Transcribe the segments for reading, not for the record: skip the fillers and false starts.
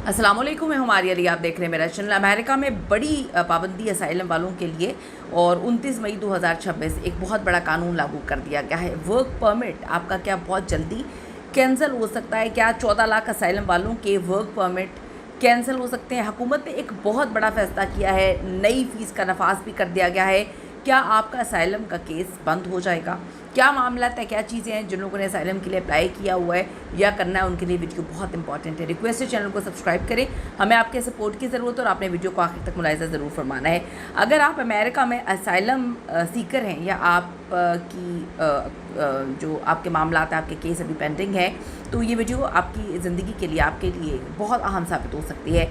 अस्सलाम वालेकुम, मैं हमारी अली, आप देख रहे हैं मेरा चैनल। अमेरिका में बड़ी पाबंदी असाइलम वालों के लिए और 29 मई 2026 एक बहुत बड़ा कानून लागू कर दिया गया है। वर्क परमिट आपका क्या बहुत जल्दी कैंसिल हो सकता है? क्या 14 लाख असाइलम वालों के वर्क परमिट कैंसिल हो सकते हैं? हुकूमत ने एक बहुत बड़ा फैसला किया है, नई फ़ीस का नफाज भी कर दिया गया है। क्या आपका असाइलम का केस बंद हो जाएगा? क्या मामला है, क्या चीज़ें हैं जिन लोगों ने असाइलम के लिए अप्लाई किया हुआ है या करना है, उनके लिए वीडियो बहुत इंपॉर्टेंट है। रिक्वेस्ट है चैनल को सब्सक्राइब करें, हमें आपके सपोर्ट की ज़रूरत है और आपने वीडियो को आखिर तक मुलाहिज़ा ज़रूर फरमाना है। अगर आप अमेरिका में असाइलम सीकर हैं या आप जो आपके मामला हैं, आपके केस अभी पेंडिंग है, तो ये वीडियो आपकी ज़िंदगी के लिए, आपके लिए बहुत अहम साबित हो सकती है।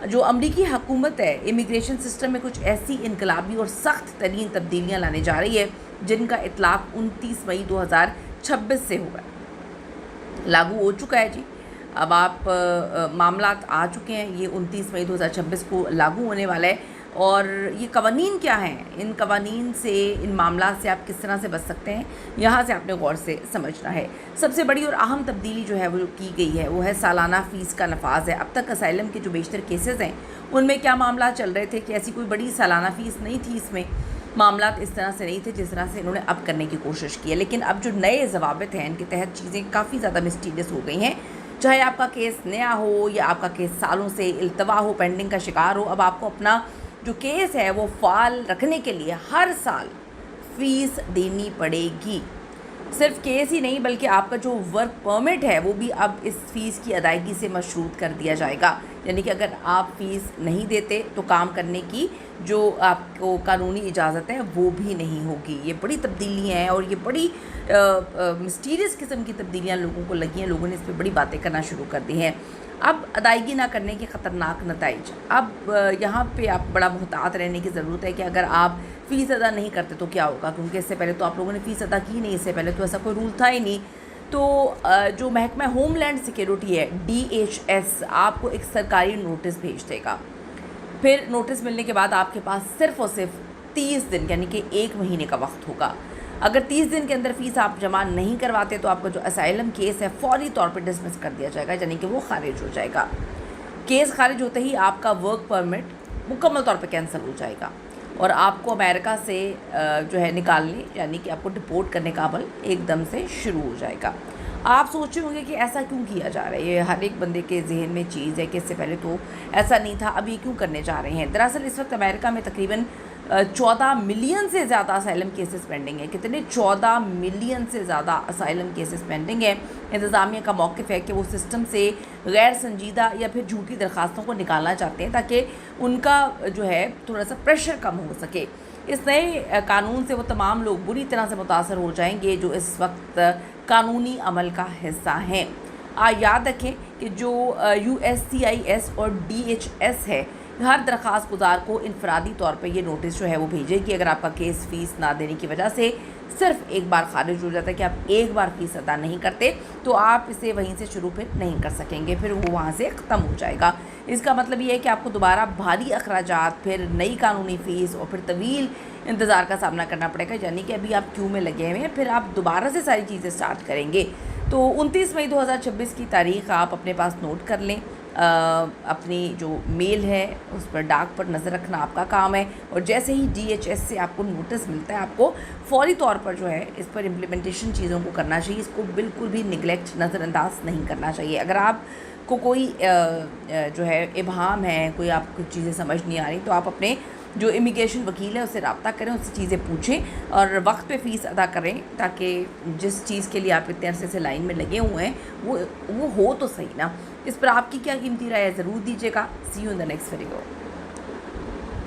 जो अमरीकी हुकूमत है, इमिग्रेशन सिस्टम में कुछ ऐसी इनकलाबी और सख्त तरीन तब्दीलियाँ लाने जा रही है जिनका इतलाक़ 29 मई 2026 से होगा। लागू हो चुका है जी। अब आप मामलात आ चुके हैं, ये 29 मई 2026 को लागू होने वाला है। और ये कवानीन क्या हैं, इन कवानीन से, इन मामलात से आप किस तरह से बच सकते हैं, यहाँ से आपने गौर से समझना है। सबसे बड़ी और अहम तब्दीली जो है वो की गई है वो है सालाना फ़ीस का नफाज है। अब तक असाइलम के जो बेशतर केसेस हैं उनमें क्या मामला चल रहे थे कि ऐसी कोई बड़ी सालाना फ़ीस नहीं थी, इसमें मामलात इस तरह से नहीं थे जिस तरह से इन्होंने अब करने की कोशिश की है। लेकिन अब जो नए ज़वाबित हैं, इनके तहत चीज़ें काफ़ी ज़्यादा मिस्टीरियस हो गई हैं। चाहे आपका केस नया हो या आपका केस सालों से इल्तवा हो, पेंडिंग का शिकार हो, अब आपको अपना जो केस है वो फाल रखने के लिए हर साल फ़ीस देनी पड़ेगी। सिर्फ केस ही नहीं बल्कि आपका जो वर्क परमिट है वो भी अब इस फ़ीस की अदायगी से मशरूत कर दिया जाएगा। यानी कि अगर आप फ़ीस नहीं देते तो काम करने की जो आपको कानूनी इजाज़त है वो भी नहीं होगी। ये बड़ी तब्दीलियाँ हैं और ये बड़ी मिस्टीरियस किस्म की तब्दीलियाँ लोगों को लगी हैं। लोगों ने इस पर बड़ी बातें करना शुरू कर दी हैं। अब अदायगी ना करने के ख़तरनाक नताइज। अब यहाँ पे आप बड़ा मुहतात रहने की ज़रूरत है कि अगर आप फ़ीस अदा नहीं करते तो क्या होगा, क्योंकि इससे पहले तो आप लोगों ने फ़ीस अदा की नहीं, इससे पहले तो ऐसा कोई रूल था ही नहीं। तो जो महकमा होमलैंड सिक्योरिटी है, DHS, आपको एक सरकारी नोटिस भेज देगा। फिर नोटिस मिलने के बाद आपके पास सिर्फ़ और सिर्फ 30 दिन यानी कि 1 महीने का वक्त होगा। अगर 30 दिन के अंदर फ़ीस आप जमा नहीं करवाते तो आपका जो असाइलम केस है फौरी तौर पर डिसमिस कर दिया जाएगा, यानी कि वो खारिज हो जाएगा। केस खारिज होते ही आपका वर्क परमिट मुकम्मल तौर पे कैंसिल हो जाएगा और आपको अमेरिका से जो है निकालने, यानी कि आपको डिपोर्ट करने का अमल एकदम से शुरू हो जाएगा। आप सोच रहे होंगे कि ऐसा क्यों किया जा रहा है, ये हर एक बंदे के जहन में चीज़ है कि इससे पहले तो ऐसा नहीं था, अब ये क्यों करने जा रहे हैं। दरअसल इस वक्त अमेरिका में तकरीबन 14 मिलियन से ज़्यादा असाइलम केसेस पेंडिंग है। कितने? 14 मिलियन से ज़्यादा असाइलम केसेस पेंडिंग है। इंतज़ामिया का मौक़िफ़ है कि वो सिस्टम से गैर संजीदा या फिर झूठी दरख्वास्तों को निकालना चाहते हैं ताकि उनका जो है थोड़ा सा प्रेशर कम हो सके। इस नए कानून से वो तमाम लोग बुरी तरह से मुतासर हो जाएंगे जो इस वक्त कानूनी अमल का हिस्सा हैं। याद रखें कि जो USCIS और DHS है, हर दरख्वास्त गुजार को इनफरादी तौर पे ये नोटिस जो है वो भेजे कि अगर आपका केस फ़ीस ना देने की वजह से सिर्फ एक बार खारिज हो जाता है, कि आप एक बार फ़ीस अदा नहीं करते तो आप इसे वहीं से शुरू फिर नहीं कर सकेंगे, फिर वो वहाँ से ख़त्म हो जाएगा। इसका मतलब ये है कि आपको दोबारा भारी अखराजात, फिर नई कानूनी फ़ीस और फिर तवील इंतज़ार का सामना करना पड़ेगा। यानी कि अभी आप क्यू में लगे हुए हैं, फिर आप दोबारा से सारी चीज़ें स्टार्ट करेंगे। तो 29 मई 2026 की तारीख़ आप अपने पास नोट कर लें। अपनी जो मेल है उस पर डाक पर नज़र रखना आपका काम है और जैसे ही DHS से आपको नोटिस मिलता है आपको फ़ौरी तौर पर जो है इस पर इम्प्लीमेंटेशन चीज़ों को करना चाहिए। इसको बिल्कुल भी निगलेक्ट, नज़रअंदाज नहीं करना चाहिए। अगर आपको कोई जो है इबहाम है, कोई आपको चीज़ें समझ नहीं आ रही, तो आप अपने जो इमिग्रेशन वकील है उससे रब्ता करें, उससे चीज़ें पूछें और वक्त पे फ़ीस अदा करें ताकि जिस चीज़ के लिए आप इतने अरसे से लाइन में लगे हुए हैं वो हो तो सही ना। इस पर आपकी क्या कीमती राय है ज़रूर दीजिएगा। See you in the next video.